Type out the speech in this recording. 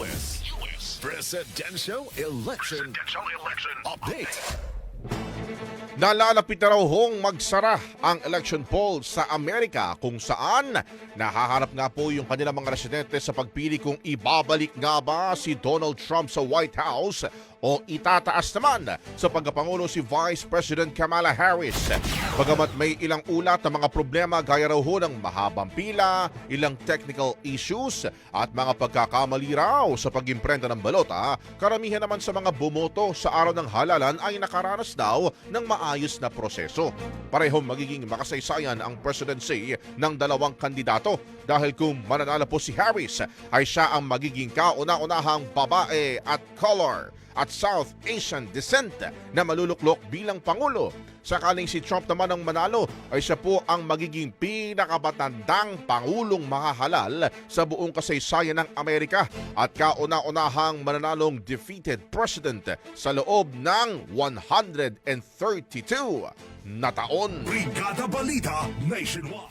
U.S. Presidential Election Update. Nalalapit na raw hong magsara ang election poll sa Amerika kung saan nahaharap nga po yung kanilang mga residente sa pagpili kung ibabalik nga ba si Donald Trump sa White House o itataas naman sa pagkapangulo si Vice President Kamala Harris. Bagamat may ilang ulat na mga problema gaya raw ho ng mahabang pila, ilang technical issues at mga pagkakamali raw sa pag-imprenta ng balota, karamihan naman sa mga bumoto sa araw ng halalan ay nakaranas daw ng maayos na proseso. Parehong magiging makasaysayan ang presidency ng dalawang kandidato dahil kung mananalo po si Harris ay siya ang magiging kauna-unahang babae at color at South Asian descent na maluluklok bilang Pangulo. Sakaling si Trump naman ang manalo ay siya po ang magiging pinakabatandang Pangulong mahahalal sa buong kasaysayan ng Amerika at kauna-unahang mananalong defeated president sa loob ng 132 na taon. Brigada Balita Nationwide.